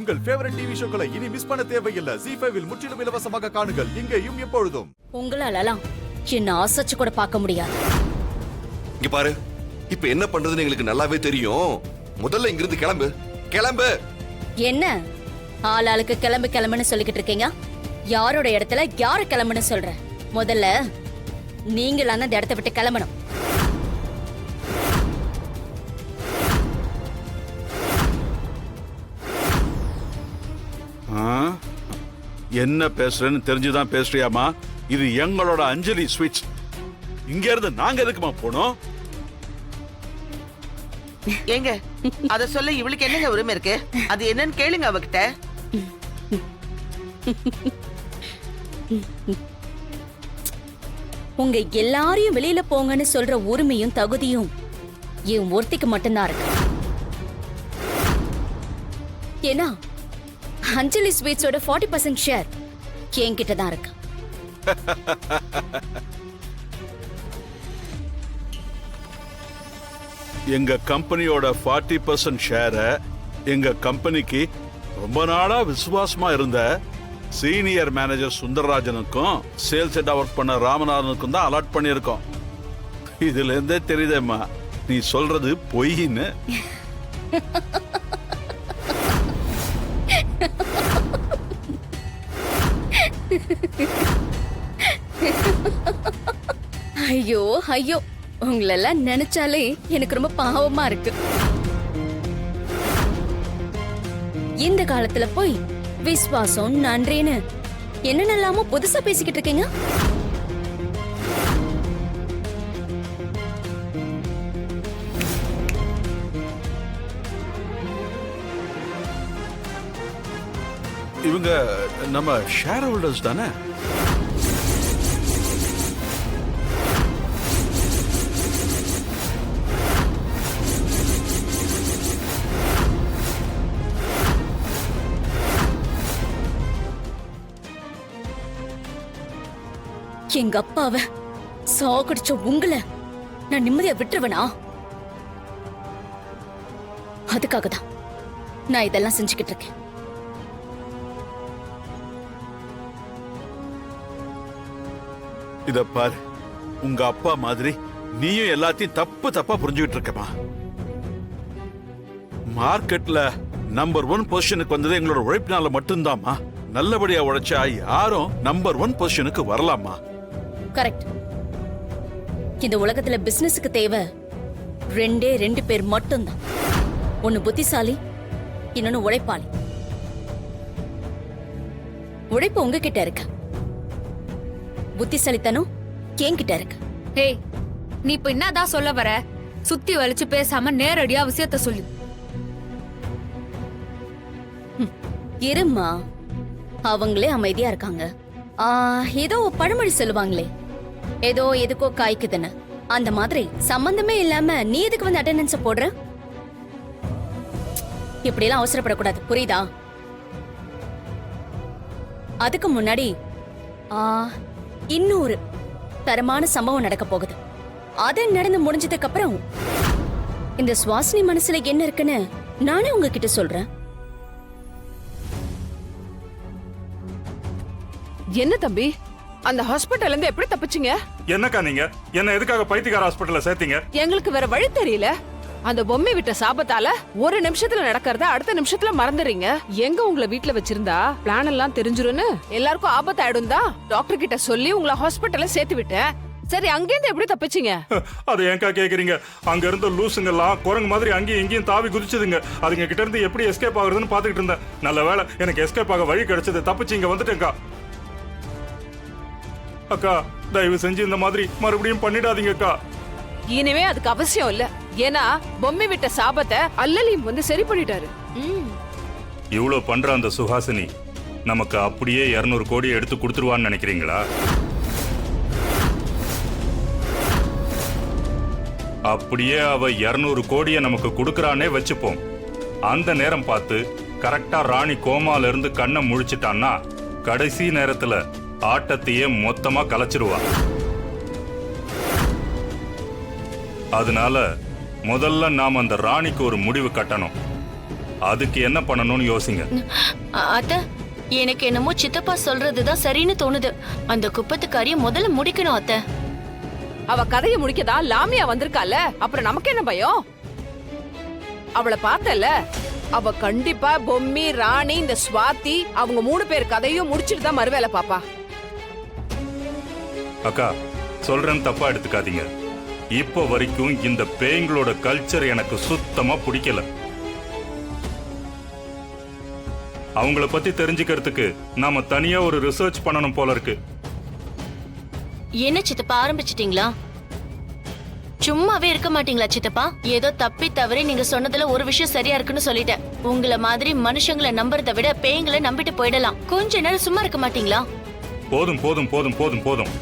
உங்கள் favourite TV ஷோக்களை இனி miss பண்ண தேவையில்லை. ZEE5 இல் முற்றிலும் இலவசமாக காணுங்கள். இங்கேயும் எப்பொழுதும். உங்களாலலாம் என்ன அசைச்சு கூட பார்க்க முடியாது. இங்க பாரு, இப்ப என்ன பண்றதுன்னு எங்களுக்கு நல்லாவே தெரியும். முதல்ல இங்கிருந்து கிளம்பு கிளம்பு. என்ன ஆளாளுக்கு கிளம்பு கிளம்புன்னு சொல்லிக்கிட்டு இருக்கீங்க? யாரோட இடத்துல யார கிளம்புன்னு சொல்ற? முதல்ல நீங்களான அந்த இடத்த விட்டு கிளம்பணும். என்ன பேசுறேன்னு தெரிஞ்சுதான் பேசுறியாமா? இது எங்களோட அஞ்சலி ஸ்வீட்ஸ். இங்க இருந்து நாங்க எதுக்குமா போனோம்? ஏங்க அத சொல்ல இவளுக்கு என்னங்க உரிமை இருக்கு? அது என்னன்னு கேளுங்க அவகிட்ட. உங்க எல்லாரையும் வெளியில போங்கன்னு சொல்ற உரிமையும் தகுதியும் என் ஒருத்திக்கு மட்டும்தான் இருக்கு. ஏன்னா அஞ்சலி ஸ்வீட்ஸோட 40% ஷேர் என்கிட்ட தான் இருக்கு. எங்க கம்பெனியோட 40% ஷேரை எங்க கம்பெனிக்கு ரொம்ப நாளா விசுவாசமா இருந்த சீனியர் மேனேஜர் சுந்தரராஜனுக்கும் சேல்ஸ் ஹெட்டா ஒர்க் பண்ண ராமநாதனுக்கும் தான் அலாட் பண்ணியிருக்கோம். இதுல இருந்தே தெரியுதேம்மா நீ சொல்றது பொய்ன்னு. ஐயோ ஐயோ, உங்களெல்லாம் நினைச்சாலே எனக்கு ரொம்ப பாவமா இருக்கு. இந்த காலத்துல போய் விசுவாசம் நன்றின்னு என்னென்னலாமோ புதுசா பேசிக்கிட்டு இருக்கீங்க. இவங்க நம்ம ஷேர் ஹோல்டர்ஸ் தானே? எங்க அப்பாவ சாகடிச்ச உங்களை நான் நிம்மதியா விட்டுருவனா? அதுக்காக தான் நான் இதெல்லாம் செஞ்சுக்கிட்டு இருக்கேன். இத பாரு, உங்க அப்பா மாதிரி நீயும் எல்லாத்தையும் தப்பு தப்பா புரிஞ்சுக்கிட்டு இருக்கமா? மார்க்கெட்ல நம்பர் 1 பொசிஷனுக்கு வந்தது எங்களோட உழைப்பினால மட்டும்தாமா. நல்லபடியா உழைச்சா யாரும் நம்பர் 1 பொசிஷனுக்கு வரலாமா? கரெக்ட். இந்த உலகத்துல பிசினஸுக்கு தேவை ரெண்டே 2 பேர் மட்டும்தான். ஒன்னு புத்திசாலி, இன்னொன்னு உழைப்பாளி. உழைப்பு உங்ககிட்ட இருக்கு, புத்திசாலித்தனம் என்கிட்ட இருக்கு. ஏய், நீ இப்ப என்னதான் சொல்ல வர? சுத்தி வலிச்சு பேசாம நேரடியா விஷயத்த சொல்லு. இருமா, அவங்களே அமைதியா இருக்காங்க. ஏதோ பழமொழி சொல்லுவாங்களே, ஏதோ எதுக்கோ காய்க்குதுன்னு. அந்த மாதிரி சம்பந்தமே இல்லாம நீ எதுக்கு வந்து அட்டெண்டன்ஸ் போடுற? இப்படி எல்லாம் அவசரப்படக்கூடாது, புரியுதா? அதுக்கு முன்னாடி இன்னொரு தரமான சம்பவம் நடக்க போகுது. அது நடந்து முடிஞ்சதுக்கு அப்புறம் இந்த சுவாசினி மனசுல என்ன இருக்குன்னு நானே உங்ககிட்ட சொல்றேன். என்ன தம்பி, அந்த ஹாஸ்பிடல்ல இருந்து எப்படி தப்பிச்சீங்க? என்னக்கா நீங்க என்ன எதுக்காக பைத்தியக்கார ஹாஸ்பிடல்ல சேர்த்தீங்க? எங்களுக்கு வேற வழி தெரியல. அந்த பொம்மை விட்ட சாபத்தால ஒரு நிமிஷத்துல நடக்கிறத அடுத்த நிமிஷத்துல மறந்துறீங்க. எங்க உங்களை வீட்டுல வச்சிருந்தா பிளான் எல்லாம் தெரிஞ்சிரும்னு எல்லாருக்கும் ஆபத்தாயிடும் தான் டாக்டர் கிட்ட சொல்லி உங்களை ஹாஸ்பிடல்ல சேர்த்து விட்டேன். சரி, அங்கிருந்து எப்படி தப்பிச்சீங்க? அது ஏன்க்கா கேக்குறீங்க? அங்க இருந்த லூசுங்கெல்லாம் குரங்கு மாதிரி அங்கேயும் இங்கேயும் தாவி குதிச்சதுங்க. அதுங்க கிட்ட இருந்து எப்படி எஸ்கேப் ஆகுறதுன்னு பாத்துக்கிட்டு இருந்தேன். நல்ல வேளை எனக்கு எஸ்கேப் ஆக வழி கிடைச்சது. தப்பிச்சு இங்க வந்துட்டேன்க்கா. அக்கா, தயவு செஞ்சு இந்த மாதிரி மறுபடியும் பண்ணிடாதீங்கக்கா. இனிமே அதுக்கு அவசியம் இல்ல. ஏன்னா பொம்மை விட்ட சாபத்தை அல்லலியும் வந்து சரி பண்ணிட்டாரு. இவ்வளவு பண்ற அந்த சுஹாசினி நமக்கு அப்படியே 200 கோடி எடுத்து கொடுத்துருவான்னு நினைக்கிறீங்களா? அப்படியே அவ 200 கோடியை நமக்கு கொடுக்கறானே வச்சுப்போம். அந்த நேரம் பார்த்து கரெக்டா ராணி கோமால இருந்து கண்ணை முழிச்சிட்டான்னா கடைசி நேரத்துல ஆட்டத்தையே மொத்தமா கலைச்சிருவா. அதனால முதல்ல நாம் அந்த ராணிக்கு ஒரு முடிவு கட்டணும். அதுக்கு என்ன பண்ணணும்னு யோசிங்க. அத்த, எனக்கு என்னமோ சித்தப்பா சொல்றதுதான் சரின்னு தோணுது. அந்த குப்பத்துக்காரிய முதல்ல முடிக்கணும் அத்த. அவ கதையை முடிக்கதா லாமியா வந்திருக்கால, அப்புறம் நமக்கு என்ன பயம்? அவளை பார்த்தல, அவ கண்டிப்பா பொம்மி, ராணி, இந்த ஸ்வாதி அவங்க 3 பேர் கதையும் முடிச்சிட்டு தான் மறுவேலை பாப்பா. அக்கா, சொல்றேன்னு தப்பா எடுத்துக்காதீங்க. இப்போ வரைக்கும் இந்த பேய்களோட கல்ச்சர் எனக்கு சுத்தமா பிடிக்கல. அவங்கள பத்தி தெரிஞ்சுக்கிறதுக்கு நாம தனியா ஒரு ரிசர்ச் பண்ணணும் போல இருக்கு. என்ன சித்தப்பா, ஆரம்பிச்சிட்டீங்களா? சும்மாவே இருக்க மாட்டீங்களா சித்தப்பா? ஏதோ தப்பி தவறி நீங்க சொன்னதுல ஒரு விஷயம் சரியா இருக்குன்னு சொல்லிட்டேன். உங்களை மாதிரி மனுஷங்களை நம்புறதை விட பேய்களை நம்பிட்டு போயிடலாம். கொஞ்ச நேரம் சும்மா இருக்க மாட்டீங்களா? போதும் போதும் போதும் போதும் போதும்.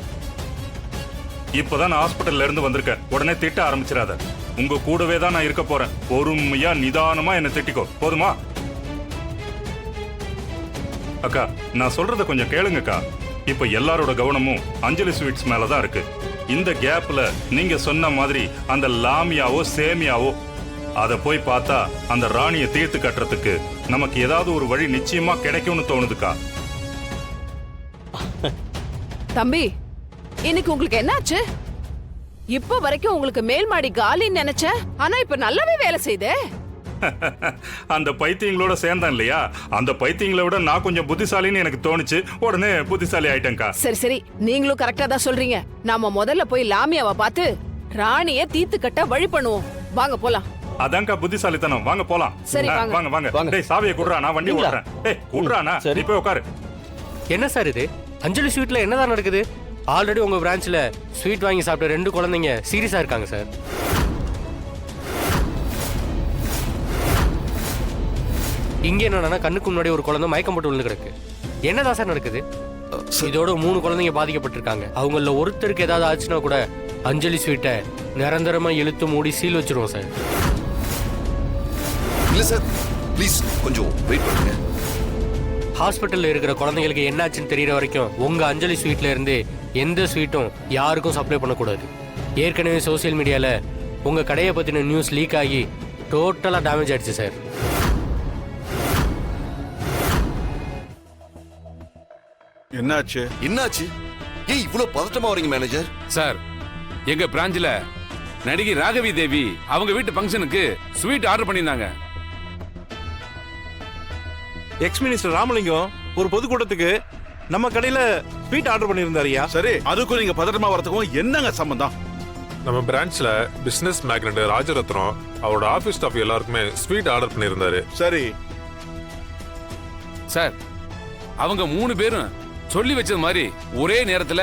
இப்பதான் ஹாஸ்பிட்டல்ல இருந்து வந்திருக்க, உடனே திட்ட ஆரம்பிச்சிடாத. உங்க கூடவே தான் நான் இருக்க போறேன். பொறுமையா நிதானமா என்ன திட்டிக்கோ, போதுமா? அக்கா, நான் சொல்றத கொஞ்சம் கேளுங்கக்கா. இப்ப எல்லாரோட கவனமும் அஞ்சலி ஸ்வீட்ஸ் மேலதான் இருக்கு. இந்த கேப்ல நீங்க சொன்ன மாதிரி அந்த லாமியாவோ சேமியாவோ அத போய் பார்த்தா அந்த ராணியை தீர்த்து கட்டுறதுக்கு நமக்கு ஏதாவது ஒரு வழி நிச்சயமா கிடைக்கும்னு தோணுதுக்கா. தம்பி, இன்னைக்கு உங்களுக்கு என்னாச்சு? இப்ப வரைக்கும் உங்களுக்கு மேல் மாடி காலின்னு நினைச்சேன், ஆனா இப்ப நல்லாவே வேலை செய்தே. அந்த பைத்தியங்களோட சேர்ந்தேன் இல்லையா, அந்த பைத்தியங்களை விட நான் கொஞ்சம் புத்திசாலின்னு எனக்கு தோணுச்சு. உடனே புத்திசாலி ஆயிட்டேன்க்கா. சரி சரி, நீங்களும் கரெக்டா தான் சொல்றீங்க. நாம முதல்ல போய் லாமியாவை பார்த்து ராணிய தீர்த்து கட்ட வழி பண்ணுவோம். வாங்க போலாம். அதான்க்கா புத்திசாலித்தனம். வாங்க போலாம். சரி, வாங்க. வாங்க வாங்க. டேய், சாவியை குடுறா, நான் வண்டி ஓட்டுறேன். டேய், குடுறானா? நீ போய் உட்காரு. என்ன சார் இது? அஞ்சலி ஸ்வீட்ல என்னதான் நடக்குது? ஆல்ரெடி உங்க பிரான்ச்ல ஸ்வீட் வாங்கி சாப்பிட்ட 2 குழந்தைங்க சீரியஸா இருக்காங்க சார். இங்க என்னன்னா கண்ணுக்கு முன்னாடி ஒரு குழந்தை மயக்கம் போட்டு விழுந்து கிடக்கு. என்னதான் சார் நடக்குது? இதோட 3 குழந்தைங்க பாதிக்கப்பட்டிருக்காங்க. அவங்கள ஒருத்தருக்கு ஏதாவது ஆச்சுன்னா கூட அஞ்சலி ஸ்வீட்டை நிரந்தரமா இழுத்து மூடி சீல் வச்சிருவோம் சார். இல்ல சார், ப்ளீஸ் கொஞ்சம் வெயிட் பண்ணுங்க. ஹாஸ்பிட்டல்ல இருக்கிற குழந்தைங்களுக்கு என்னாச்சுன்னு தெரியற வரைக்கும் உங்க அஞ்சலி ஸ்வீட்ல இருந்து எந்த ஸ்வீட்டும் யாருக்கும் சப்ளை பண்ணக்கூடாது. ஏற்கனவே சோசியல் மீடியால உங்க கடையை பத்தின நியூஸ் லீக் ஆகி டோட்டலா டேமேஜ் ஆயிடுச்சு சார். என்னாச்சு? என்னாச்சு? ஏய், இவ்வளவு பதட்டமா வரீங்க மேனேஜர்? சார், எங்க பிரான்ச்ல நடிகை ராகவி தேவி அவங்க வீட்டு ஃபங்க்ஷனுக்கு ஸ்வீட் ஆர்டர் பண்ணியிருந்தாங்க. எக்ஸ் மினிஸ்டர் ராமலிங்கம் ஒரு பொதுக்கூட்டத்துக்கு நம்ம கடையில ஸ்வீட் ஆர்டர் பண்ணியிருந்தாருயா. சரி, அதுக்கும் நீங்க பதட்டமா வரதுக்கும் என்னங்க சம்பந்தம்? நம்ம பிரான்ச்ல பிசினஸ் மேக்னட் ராஜரத்னம் அவரோட ஆபீஸ் ஸ்டாஃப் எல்லாருக்குமே ஸ்வீட் ஆர்டர் பண்ணியிருந்தாரு. சரி சார், அவங்க 3 பேரும் சொல்லி வச்சது மாதிரி ஒரே நேரத்துல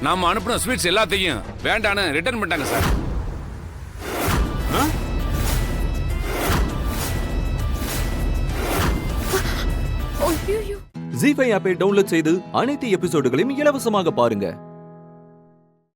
நாம அனுப்பின ஸ்வீட்ஸ் எல்லாத்தையும் வேண்டான்னு ரிட்டர்ன் பண்ணிட்டாங்க சார். ஜீ5 ஆப்பை டவுன்லோட் செய்து அனைத்து எபிசோடுகளையும் இலவசமாக பாருங்க.